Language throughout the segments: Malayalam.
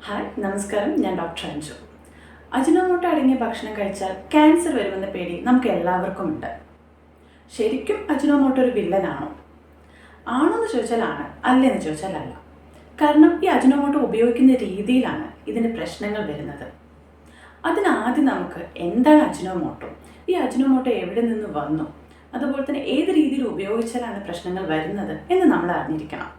ഹായ് നമസ്കാരം, ഞാൻ ഡോക്ടർ അഞ്ജു. അജിനോമോട്ടോ അടങ്ങിയ ഭക്ഷണം കഴിച്ചാൽ ക്യാൻസർ വരുമെന്ന പേടി നമുക്ക് എല്ലാവർക്കും ഉണ്ട്. ശരിക്കും അജിനോമോട്ടോ ഒരു വില്ലനാണോ? ആണോന്ന് ചോദിച്ചാൽ ആണ്, അല്ലെന്ന് ചോദിച്ചാൽ അല്ല. കാരണം ഈ അജിനോമോട്ടോ ഉപയോഗിക്കുന്ന രീതിയിലാണ് ഇതിന് പ്രശ്നങ്ങൾ വരുന്നത്. അതിനാദ്യം നമുക്ക് എന്താണ് അജിനോമോട്ടോ, ഈ അജിനോമോട്ടോ എവിടെ നിന്ന് വന്നു, അതുപോലെ തന്നെ ഏത് രീതിയിൽ ഉപയോഗിച്ചാലാണ് പ്രശ്നങ്ങൾ വരുന്നത് എന്ന് നമ്മൾ അറിഞ്ഞിരിക്കണം.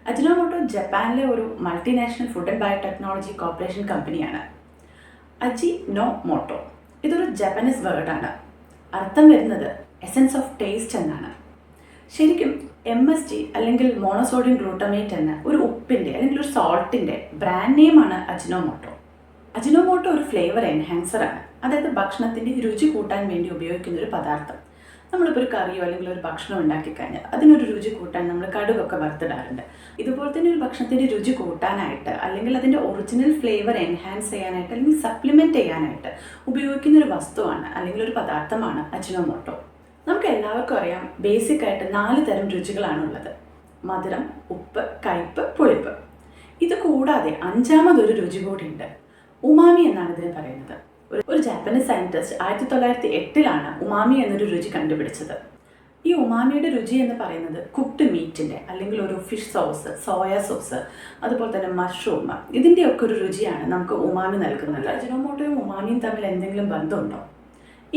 അജിനോമോട്ടോ ജപ്പാനിലെ ഒരു multinational food and biotechnology corporation കമ്പനിയാണ്. അജിനോമോട്ടോ ഇതൊരു ജപ്പാനീസ് വേർഡാണ്. അർത്ഥം വരുന്നത് എസൻസ് ഓഫ് ടേസ്റ്റ് എന്നാണ്. ശരിക്കും MSG അല്ലെങ്കിൽ മോണോസോഡിയം ഗ്ലൂട്ടമേറ്റ് എന്ന ഒരു ഉപ്പിൻ്റെ അല്ലെങ്കിൽ ഒരു സോൾട്ടിൻ്റെ ബ്രാൻഡ് നെയിമാണ് അജിനോമോട്ടോ. അജിനോമോട്ടോ ഒരു ഫ്ലേവർ എൻഹാൻസറാണ്, അതായത് ഭക്ഷണത്തിൻ്റെ രുചി കൂട്ടാൻ വേണ്ടി ഉപയോഗിക്കുന്ന ഒരു പദാർത്ഥം. നമ്മളിപ്പോൾ ഒരു കറിയോ അല്ലെങ്കിൽ ഒരു ഭക്ഷണം ഉണ്ടാക്കി കഴിഞ്ഞാൽ അതിനൊരു രുചി കൂട്ടാൻ നമ്മൾ കടുകൊക്കെ വറുത്തിടാറുണ്ട്. ഇതുപോലെ തന്നെ ഒരു ഭക്ഷണത്തിൻ്റെ രുചി കൂട്ടാനായിട്ട് അല്ലെങ്കിൽ അതിൻ്റെ ഒറിജിനൽ ഫ്ലേവർ എൻഹാൻസ് ചെയ്യാനായിട്ട് അല്ലെങ്കിൽ സപ്ലിമെൻറ്റ് ചെയ്യാനായിട്ട് ഉപയോഗിക്കുന്ന ഒരു വസ്തുവാണ് അല്ലെങ്കിൽ ഒരു പദാർത്ഥമാണ് അജിനോമോട്ടോ. നമുക്ക് എല്ലാവർക്കും അറിയാം, ബേസിക്കായിട്ട് 4 തരം രുചികളാണുള്ളത്: മധുരം, ഉപ്പ്, കയ്പ്പ്, പുളിപ്പ്. ഇത് കൂടാതെ 5ാമതൊരു രുചി കൂടിയുണ്ട്. ഉമാമി എന്നാണ് ഇതിന് പറയുന്നത്. ഒരു ജാപ്പനീസ് സയൻറ്റിസ്റ്റ് 1908 ഉമാമി എന്നൊരു രുചി കണ്ടുപിടിച്ചത്. ഈ ഉമാമിയുടെ രുചി എന്ന് പറയുന്നത് കുക്ക്ഡ് മീറ്റിൻ്റെ അല്ലെങ്കിൽ ഒരു ഫിഷ് സോസ്, സോയ സോസ്, അതുപോലെ തന്നെ മഷ്റൂം, ഇതിൻ്റെയൊക്കെ ഒരു രുചിയാണ് നമുക്ക് ഉമാമി നൽകുന്നത്. അജിനോമോട്ടോയും ഉമാമിയും തമ്മിൽ എന്തെങ്കിലും ബന്ധമുണ്ടോ?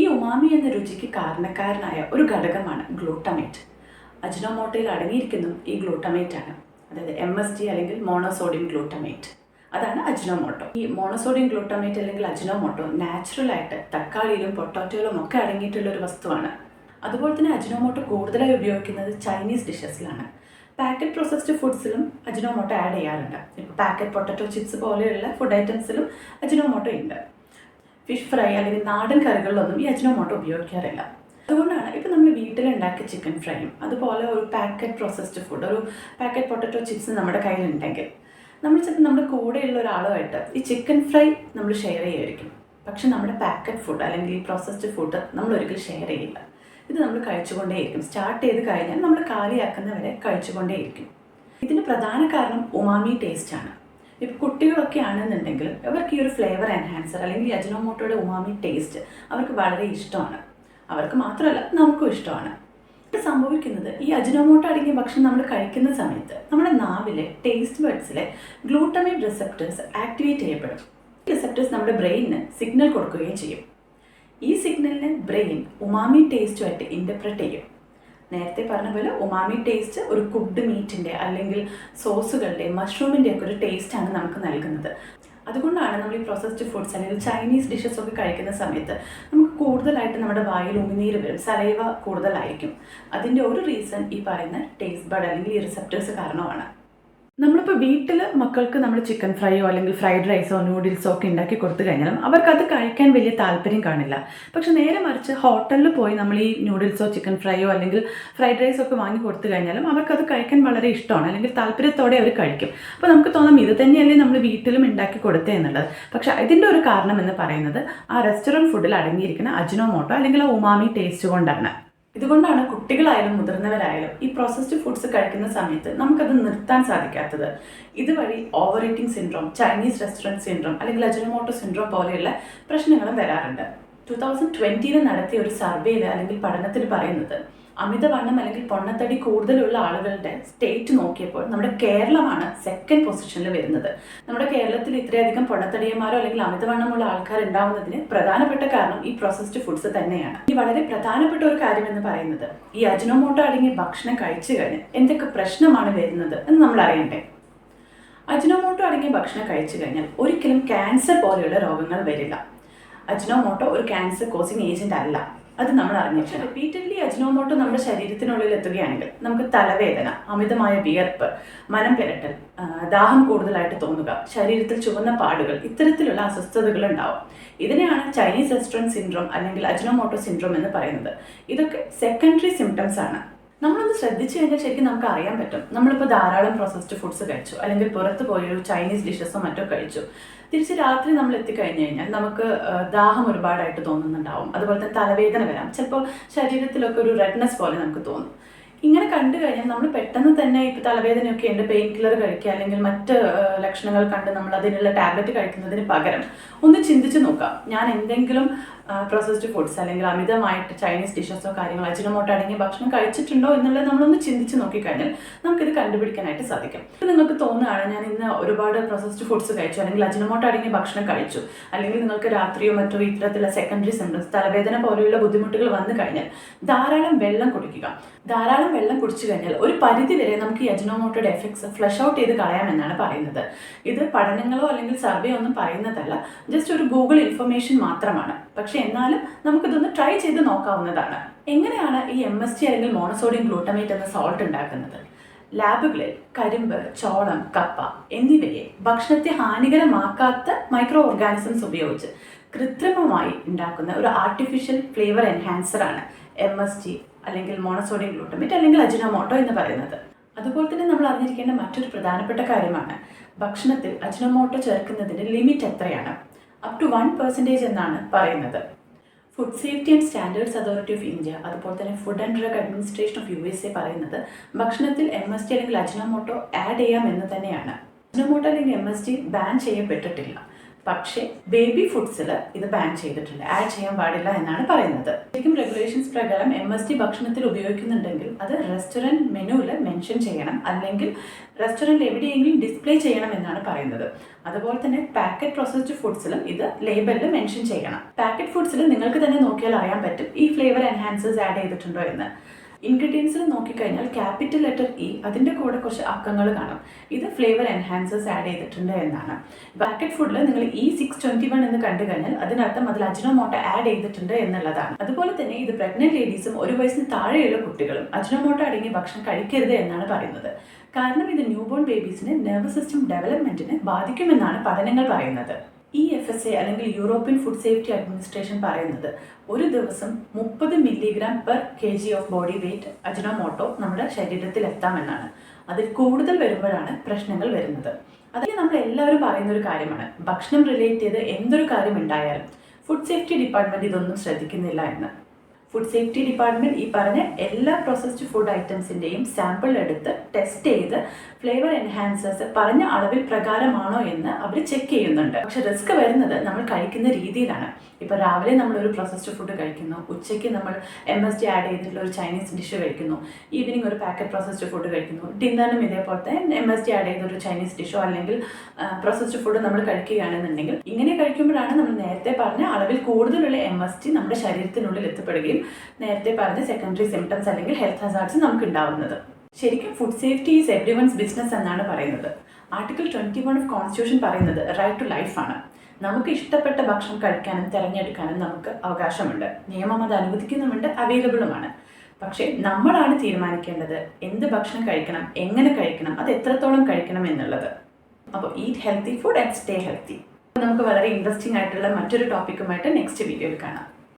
ഈ ഉമാമി എന്ന രുചിക്ക് കാരണക്കാരനായ ഒരു ഘടകമാണ് ഗ്ലൂട്ടമേറ്റ്. അജിനോമോട്ടോയിൽ അടങ്ങിയിരിക്കുന്നു ഈ ഗ്ലൂട്ടമേറ്റ് ആണ്, അതായത് MSG അല്ലെങ്കിൽ മോണോസോഡിയം ഗ്ലൂട്ടമേറ്റ്. അതാണ് അജിനോമോട്ടോ. ഈ മോണോസോഡിയം ഗ്ലൂട്ടമേറ്റ് അല്ലെങ്കിൽ അജിനോമോട്ടോ നാച്ചുറലായിട്ട് തക്കാളിയിലും പൊട്ടാറ്റോയിലും ഒക്കെ അടങ്ങിയിട്ടുള്ള ഒരു വസ്തുവാണ്. അതുപോലെ തന്നെ അജിനോമോട്ടോ കൂടുതലായി ഉപയോഗിക്കുന്നത് ചൈനീസ് ഡിഷസിലാണ്. പാക്കറ്റ് പ്രോസസ്ഡ് ഫുഡ്സിലും അജിനോമോട്ടോ ആഡ് ചെയ്യാറുണ്ട്. ഇപ്പോൾ പാക്കറ്റ് പൊട്ടാറ്റോ ചിപ്സ് പോലെയുള്ള ഫുഡ് ഐറ്റംസിലും അജിനോമോട്ടോ ഉണ്ട്. ഫിഷ് ഫ്രൈ അല്ലെങ്കിൽ നാടൻ കറികളിലൊന്നും ഈ അജിനോമോട്ടോ ഉപയോഗിക്കാറില്ല. അതുകൊണ്ടാണ് ഇപ്പോൾ നമ്മൾ വീട്ടിലുണ്ടാക്കിയ ചിക്കൻ ഫ്രൈയും അതുപോലെ ഒരു പാക്കറ്റ് പ്രോസസ്ഡ് ഫുഡ്, ഒരു പാക്കറ്റ് പൊട്ടാറ്റോ ചിപ്സ് നമ്മുടെ കയ്യിലുണ്ടെങ്കിൽ നമ്മൾ ചിലപ്പോൾ നമ്മുടെ കൂടെയുള്ള ഒരാളുമായിട്ട് ഈ ചിക്കൻ ഫ്രൈ നമ്മൾ ഷെയർ ചെയ്യുമായിരിക്കും. പക്ഷെ നമ്മുടെ പാക്കറ്റ് ഫുഡ് അല്ലെങ്കിൽ ഈ പ്രോസസ്ഡ് ഫുഡ് നമ്മൾ ഒരിക്കലും ഷെയർ ചെയ്യില്ല. ഇത് നമ്മൾ കഴിച്ചുകൊണ്ടേയിരിക്കും. സ്റ്റാർട്ട് ചെയ്ത് കഴിഞ്ഞാൽ നമ്മൾ കാലിയാക്കുന്നവരെ കഴിച്ചുകൊണ്ടേയിരിക്കും. ഇതിന് പ്രധാന കാരണം ഉമാമി ടേസ്റ്റാണ്. ഇപ്പോൾ കുട്ടികളൊക്കെ ആണെന്നുണ്ടെങ്കിൽ അവർക്ക് ഈ ഒരു ഫ്ലേവർ എൻഹാൻസർ അല്ലെങ്കിൽ ഈ അജിനോമോട്ടോയുടെ ഉമാമി ടേസ്റ്റ് അവർക്ക് വളരെ ഇഷ്ടമാണ്. അവർക്ക് മാത്രമല്ല, നമുക്കും ഇഷ്ടമാണ്. സംഭവിക്കുന്നത്, ഈ അജിനോമോട്ടോ അടങ്ങിയ ഭക്ഷണം നമ്മൾ കഴിക്കുന്ന സമയത്ത് നമ്മുടെ നാവിലെ ടേസ്റ്റ് ബഡ്സിലെ ഗ്ലൂട്ടമേറ്റ് റിസപ്റ്റേഴ്സ് ആക്ടിവേറ്റ് ചെയ്യപ്പെടും. ഈ റിസപ്റ്റേഴ്സ് നമ്മുടെ ബ്രെയിനിന് സിഗ്നൽ കൊടുക്കുകയും ചെയ്യും. ഈ സിഗ്നലിനെ ബ്രെയിൻ ഉമാമി ടേസ്റ്റുമായിട്ട് ഇൻ്റർപ്രറ്റ് ചെയ്യും. നേരത്തെ പറഞ്ഞ പോലെ ഉമാമി ടേസ്റ്റ് ഒരു കുക്ക്ഡ് മീറ്റിൻ്റെ അല്ലെങ്കിൽ സോസുകളുടെ, മഷ്റൂമിൻ്റെ ഒക്കെ ഒരു ടേസ്റ്റാണ് നമുക്ക് നൽകുന്നത്. അതുകൊണ്ടാണ് നമ്മൾ ഈ പ്രോസസ്ഡ് ഫുഡ്സ് അല്ലെങ്കിൽ ചൈനീസ് ഡിഷസ് ഒക്കെ കഴിക്കുന്ന സമയത്ത് നമുക്ക് കൂടുതലായിട്ട് നമ്മുടെ വായിൽ ഉമിനീര് വരും, സലൈവ കൂടുതലായിരിക്കും. അതിൻ്റെ ഒരു റീസൺ ഈ പറയുന്ന ടേസ്റ്റ് ബഡ് അല്ലെങ്കിൽ ഈ റിസപ്റ്റേഴ്സ് കാരണമാണ്. നമ്മളിപ്പോൾ വീട്ടിൽ മക്കൾക്ക് നമ്മൾ ചിക്കൻ ഫ്രൈയോ അല്ലെങ്കിൽ ഫ്രൈഡ് റൈസോ നൂഡിൽസോ ഒക്കെ ഉണ്ടാക്കി കൊടുത്തു കഴിഞ്ഞാലും അവർക്കത് കഴിക്കാൻ വലിയ താല്പര്യം കാണില്ല. പക്ഷെ നേരെ മറിച്ച് ഹോട്ടലിൽ പോയി നമ്മൾ ഈ നൂഡിൽസോ ചിക്കൻ ഫ്രൈയോ അല്ലെങ്കിൽ ഫ്രൈഡ് റൈസോ ഒക്കെ വാങ്ങി കൊടുത്തു കഴിഞ്ഞാലും അവർക്കത് കഴിക്കാൻ വളരെ ഇഷ്ടമാണ്, അല്ലെങ്കിൽ താല്പര്യത്തോടെ അവർ കഴിക്കും. അപ്പോൾ നമുക്ക് തോന്നാം ഇത് തന്നെയല്ലേ നമ്മൾ വീട്ടിലും ഉണ്ടാക്കി കൊടുത്തേ എന്നുള്ളത്. പക്ഷേ ഇതിൻ്റെ ഒരു കാരണം എന്ന് പറയുന്നത് ആ റെസ്റ്റോറൻറ്റ് ഫുഡിൽ അടങ്ങിയിരിക്കുന്ന അജിനോമോട്ടോ അല്ലെങ്കിൽ ആ ഉമാമി ടേസ്റ്റ് കൊണ്ടാണ്. ഇതുകൊണ്ടാണ് കുട്ടികളായാലും മുതിർന്നവരായാലും ഈ പ്രോസസ്ഡ് ഫുഡ്സ് കഴിക്കുന്ന സമയത്ത് നമുക്കത് നിർത്താൻ സാധിക്കാത്തത്. ഇതുവഴി over eating syndrome, Chinese restaurant syndrome അല്ലെങ്കിൽ അജിനോമോട്ടോ സിൻഡ്രോം പോലെയുള്ള പ്രശ്നങ്ങളും വരാറുണ്ട്. 2020 നടത്തിയ ഒരു സർവേയിൽ അല്ലെങ്കിൽ പഠനത്തിൽ പറയുന്നത്, അമിതവണ്ണം അല്ലെങ്കിൽ പൊണ്ണത്തടി കൂടുതലുള്ള ആളുകളുടെ സ്റ്റേറ്റ് നോക്കിയപ്പോൾ നമ്മുടെ കേരളമാണ് 2nd പൊസിഷനിൽ വരുന്നത്. നമ്മുടെ കേരളത്തിൽ ഇത്രയധികം പൊണ്ണത്തടിയന്മാരോ അല്ലെങ്കിൽ അമിതവണ്ണമുള്ള ആൾക്കാർ ഉണ്ടാവുന്നതിന് പ്രധാനപ്പെട്ട കാരണം ഈ പ്രോസസ്ഡ് ഫുഡ്സ് തന്നെയാണ്. ഈ വളരെ പ്രധാനപ്പെട്ട ഒരു കാര്യം എന്ന് പറയുന്നത്, ഈ അജിനോമോട്ടോ അടങ്ങിയ ഭക്ഷണം കഴിച്ചു കഴിഞ്ഞ് എന്തൊക്കെ പ്രശ്നമാണ് വരുന്നത് എന്ന് നമ്മൾ അറിയണ്ടേ. അജിനോമോട്ടോ അടങ്ങിയ ഭക്ഷണം കഴിച്ചു കഴിഞ്ഞാൽ ഒരിക്കലും ക്യാൻസർ പോലെയുള്ള രോഗങ്ങൾ വരില്ല. അജിനോമോട്ടോ ഒരു ക്യാൻസർ കോസിങ് ഏജന്റ് അല്ല, അത് നമ്മൾ അറിഞ്ഞിട്ട് റിപ്പീറ്റഡ്ലി അജിനോമോട്ടോ നമ്മുടെ ശരീരത്തിനുള്ളിൽ എത്തുകയാണെങ്കിൽ നമുക്ക് തലവേദന, അമിതമായ വിയർപ്പ്, മനം പെരട്ടൽ, ദാഹം കൂടുതലായിട്ട് തോന്നുക, ശരീരത്തിൽ ചുവന്ന പാടുകൾ, ഇത്തരത്തിലുള്ള അസ്വസ്ഥതകൾ ഉണ്ടാവും. ഇതിനെയാണ് ചൈനീസ് റെസ്റ്റോറൻറ്റ് സിൻഡ്രോം അല്ലെങ്കിൽ അജിനോമോട്ടോ സിൻഡ്രോം എന്ന് പറയുന്നത്. ഇതൊക്കെ സെക്കൻഡറി സിംറ്റംസ് ആണ്. നമ്മളൊന്ന് ശ്രദ്ധിച്ചു കഴിഞ്ഞാൽ ശരിക്കും നമുക്ക് അറിയാൻ പറ്റും. നമ്മളിപ്പോൾ ധാരാളം പ്രോസസ്ഡ് ഫുഡ്സ് കഴിച്ചു, അല്ലെങ്കിൽ പുറത്ത് പോയൊരു ചൈനീസ് ഡിഷസോ മറ്റോ കഴിച്ചു, തിരിച്ച് രാത്രി നമ്മൾ എത്തിക്കഴിഞ്ഞ് കഴിഞ്ഞാൽ നമുക്ക് ദാഹം ഒരുപാടായിട്ട് തോന്നുന്നുണ്ടാവും. അതുപോലെ തന്നെ തലവേദന വരാം, ചിലപ്പോൾ ശരീരത്തിലൊക്കെ ഒരു റെഡ്നെസ് പോലെ നമുക്ക് തോന്നും. ഇങ്ങനെ കണ്ടു കഴിഞ്ഞാൽ നമ്മൾ പെട്ടെന്ന് തന്നെ ഇപ്പോൾ തലവേദനയൊക്കെ ഉണ്ട്, പെയിൻ കില്ലർ കഴിക്കുക അല്ലെങ്കിൽ മറ്റ് ലക്ഷണങ്ങൾ കണ്ട് നമ്മൾ അതിനുള്ള ടാബ്ലറ്റ് കഴിക്കുന്നതിന് പകരം ഒന്ന് ചിന്തിച്ച് നോക്കാം, ഞാൻ എന്തെങ്കിലും പ്രോസസ്ഡ് ഫുഡ്സ് അല്ലെങ്കിൽ അമിതമായിട്ട് ചൈനീസ് ഡിഷസോ കാര്യങ്ങളോ അജിനോമോട്ടോ അടങ്ങിയ ഭക്ഷണം കഴിച്ചിട്ടുണ്ടോ എന്നുള്ളത് നമ്മളൊന്ന് ചിന്തിച്ച് നോക്കിക്കഴിഞ്ഞാൽ നമുക്കിത് കണ്ടുപിടിക്കാനായിട്ട് സാധിക്കും. ഇപ്പം നിങ്ങൾക്ക് തോന്നുകയാണ് ഞാൻ ഇന്ന് ഒരുപാട് പ്രോസസ്ഡ് ഫുഡ്സ് കഴിച്ചു അല്ലെങ്കിൽ അജിനോമോട്ടോ അടങ്ങിയ ഭക്ഷണം കഴിച്ചു, അല്ലെങ്കിൽ നിങ്ങൾക്ക് രാത്രിയോ മറ്റോ ഇത്തരത്തിലുള്ള സെക്കൻഡറി സിംറ്റംസ് തലവേദന പോലെയുള്ള ബുദ്ധിമുട്ടുകൾ വന്നു കഴിഞ്ഞാൽ ധാരാളം വെള്ളം കുടിക്കുക. ധാരാളം വെള്ളം കുടിച്ചു കഴിഞ്ഞാൽ ഒരു പരിധി വരെ നമുക്ക് ഈ അജിനോമോട്ടോയുടെ എഫക്ട്സ് ഫ്ലഷ് ഔട്ട് ചെയ്ത് കളയാമെന്നാണ് പറയുന്നത്. ഇത് പഠനങ്ങളോ അല്ലെങ്കിൽ സർവേ ഒന്നും പറയുന്നതല്ല, ജസ്റ്റ് ഒരു ഗൂഗിൾ ഇൻഫർമേഷൻ മാത്രമാണ്. പക്ഷെ എന്നാലും നമുക്കിതൊന്ന് ട്രൈ ചെയ്ത് നോക്കാവുന്നതാണ്. എങ്ങനെയാണ് ഈ MSG അല്ലെങ്കിൽ മോണോസോഡിയം ഗ്ലൂട്ടമേറ്റ് എന്ന സോൾട്ട് ഉണ്ടാക്കുന്നത്? ലാബുകളിൽ കരിമ്പ്, ചോളം, കപ്പ എന്നിവയെ ഭക്ഷണത്തെ ഹാനികരമാക്കാത്ത മൈക്രോ ഓർഗാനിസംസ് ഉപയോഗിച്ച് കൃത്രിമമായി ഉണ്ടാക്കുന്ന ഒരു ആർട്ടിഫിഷ്യൽ ഫ്ലേവർ എൻഹാൻസറാണ് MSG അല്ലെങ്കിൽ മോണോസോഡിയം ഗ്ലൂട്ടമേറ്റ് അല്ലെങ്കിൽ അജിനോമോട്ടോ എന്ന് പറയുന്നത്. അതുപോലെ തന്നെ നമ്മൾ അറിഞ്ഞിരിക്കേണ്ട മറ്റൊരു പ്രധാനപ്പെട്ട കാര്യമാണ് ഭക്ഷണത്തിൽ അജിനോമോട്ടോ ചേർക്കുന്നതിൻ്റെ ലിമിറ്റ് എത്രയാണ്. അപ് ടു 1% എന്നാണ് പറയുന്നത്. Food safety and standards authority of India അതുപോലെ തന്നെ food and drug administration of USA പറയുന്നത് ഭക്ഷണത്തിൽ MSG അല്ലെങ്കിൽ അജിനോമോട്ടോ ആഡ് ചെയ്യാം എന്ന് തന്നെയാണ്. അജിനോമോട്ടോ അല്ലെങ്കിൽ MSG ബാൻ ചെയ്യപ്പെട്ടിട്ടില്ല, പക്ഷേ ബേബി ഫുഡ്സിൽ ഇത് ബാൻ ചെയ്തിട്ടുണ്ട്, ആഡ് ചെയ്യാൻ പാടില്ല എന്നാണ് പറയുന്നത്. ശരിക്കും റെഗുലേഷൻസ് പ്രകാരം MSG ഭക്ഷണത്തിൽ ഉപയോഗിക്കുന്നുണ്ടെങ്കിൽ അത് റെസ്റ്റോറൻറ്റ് മെനുവിൽ മെൻഷൻ ചെയ്യണം, അല്ലെങ്കിൽ റെസ്റ്റോറൻറ്റ് എവിടെയെങ്കിലും ഡിസ്പ്ലേ ചെയ്യണം എന്നാണ് പറയുന്നത്. അതുപോലെ തന്നെ പാക്കറ്റ് പ്രോസസ്ഡ് ഫുഡ്സിലും ഇത് ലേബലിൽ മെൻഷൻ ചെയ്യണം. പാക്കറ്റ് ഫുഡ്സിൽ നിങ്ങൾക്ക് തന്നെ നോക്കിയാൽ അറിയാൻ പറ്റും ഈ ഫ്ലേവർ എൻഹാൻസേഴ്സ് ആഡ് ചെയ്തിട്ടുണ്ടോ എന്ന്. ഇൻഗ്രീഡിയൻസിൽ നോക്കിക്കഴിഞ്ഞാൽ ക്യാപിറ്റൽ ലെറ്റർ E അതിൻ്റെ കൂടെ കുറച്ച് അക്കങ്ങൾ കാണും, ഇത് ഫ്ലേവർ എൻഹാൻസേഴ്സ് ആഡ് ചെയ്തിട്ടുണ്ട് എന്നാണ്. പാക്കറ്റ് ഫുഡിൽ നിങ്ങൾ E621 എന്ന് കണ്ടു കഴിഞ്ഞാൽ അതിനർത്ഥം അതിൽ അജിനോമോട്ടോ ആഡ് ചെയ്തിട്ടുണ്ട് എന്നുള്ളതാണ്. അതുപോലെ തന്നെ ഇത് പ്രഗ്നന്റ് ലേഡീസും 1 വയസ്സിന് താഴെയുള്ള കുട്ടികളും അജിനോമോട്ടോ അടങ്ങിയ ഭക്ഷണം കഴിക്കരുത് എന്നാണ് പറയുന്നത്. കാരണം ഇത് ന്യൂബോൺ ബേബീസിന് നെർവസ് സിസ്റ്റം ഡെവലപ്മെന്റിനെ ബാധിക്കുമെന്നാണ് പഠനങ്ങൾ പറയുന്നത്. EFSA അല്ലെങ്കിൽ യൂറോപ്യൻ ഫുഡ് സേഫ്റ്റി അഡ്മിനിസ്ട്രേഷൻ പറയുന്നത് ഒരു ദിവസം 30 mg/kg of body weight Ajinomoto നമ്മുടെ ശരീരത്തിൽ എത്താമെന്നാണ്. അതിൽ കൂടുതൽ വരുമ്പോഴാണ് പ്രശ്നങ്ങൾ വരുന്നത്. അതിൽ നമ്മൾ എല്ലാവരും പറയുന്ന ഒരു കാര്യമാണ്, ഭക്ഷണം റിലേറ്റ് ചെയ്ത് എന്തൊരു കാര്യം ഉണ്ടായാലും ഫുഡ് സേഫ്റ്റി ഡിപ്പാർട്ട്മെൻറ്റ് ഇതൊന്നും ശ്രദ്ധിക്കുന്നില്ല എന്ന്. ഫുഡ് സേഫ്റ്റി ഡിപ്പാർട്ട്മെൻറ്റ് ഈ പറഞ്ഞ എല്ലാ പ്രോസസ്ഡ് ഫുഡ് ഐറ്റംസിൻ്റെയും സാമ്പിൾ എടുത്ത് ടെസ്റ്റ് ചെയ്ത് ഫ്ലേവർ എൻഹാൻസേഴ്സ് പറഞ്ഞ അളവിൽ പ്രകാരമാണോ എന്ന് അവർ ചെക്ക് ചെയ്യുന്നുണ്ട്. പക്ഷെ റിസ്ക് വരുന്നത് നമ്മൾ കഴിക്കുന്ന രീതിയിലാണ്. ഇപ്പോൾ രാവിലെ നമ്മളൊരു പ്രോസസ്ഡ് ഫുഡ് കഴിക്കുന്നു, ഉച്ചയ്ക്ക് നമ്മൾ MSG ആഡ് ചെയ്തിട്ടുള്ള ഒരു ചൈനീസ് ഡിഷ് കഴിക്കുന്നു, ഈവനിങ് ഒരു പാക്കറ്റ് പ്രോസസ്ഡ് ഫുഡ് കഴിക്കുന്നു, ഡിന്നറിനും ഇതേപോലത്തെ MSG ആഡ് ചെയ്തൊരു ചൈനീസ് ഡിഷോ അല്ലെങ്കിൽ പ്രോസസ്ഡ് ഫുഡ് നമ്മൾ കഴിക്കുകയാണെന്നുണ്ടെങ്കിൽ ഇങ്ങനെ കഴിക്കുമ്പോഴാണ് നമ്മൾ നേരത്തെ പറഞ്ഞ അളവിൽ കൂടുതലുള്ള MSG നമ്മുടെ ശരീരത്തിനുള്ളിൽ എത്തപ്പെടുകയും നേരത്തെ പറഞ്ഞ സെക്കൻഡറി സിംറ്റംസ് അല്ലെങ്കിൽ ഹെൽത്ത് ഹസാർഡ്സ് നമുക്ക് ഉണ്ടാവുന്നത്. ശരിക്കും ഫുഡ് സേഫ്റ്റി ഈസ് എവ്രിവൺസ് ബിസിനസ് എന്നാണ് പറയുന്നത്. ആർട്ടിക്കിൾ 21 ഓഫ് കോൺസ്റ്റിറ്റ്യൂഷൻ പറയുന്നത് റൈറ്റ് ടു ലൈഫാണ്. നമുക്ക് ഇഷ്ടപ്പെട്ട ഭക്ഷണം കഴിക്കാനും തിരഞ്ഞെടുക്കാനും നമുക്ക് അവകാശമുണ്ട്, നിയമം അത് അനുവദിക്കുന്നുമുണ്ട്, അവൈലബിളുമാണ്. പക്ഷേ നമ്മളാണ് തീരുമാനിക്കേണ്ടത് എന്ത് ഭക്ഷണം കഴിക്കണം, എങ്ങനെ കഴിക്കണം, അത് എത്രത്തോളം കഴിക്കണം എന്നുള്ളത്. അപ്പോൾ eat healthy food and stay healthy. നമുക്ക് വളരെ ഇൻട്രസ്റ്റിംഗ് ആയിട്ടുള്ള മറ്റൊരു ടോപ്പിക്കുമായിട്ട് നെക്സ്റ്റ് വീഡിയോയിൽ കാണാം.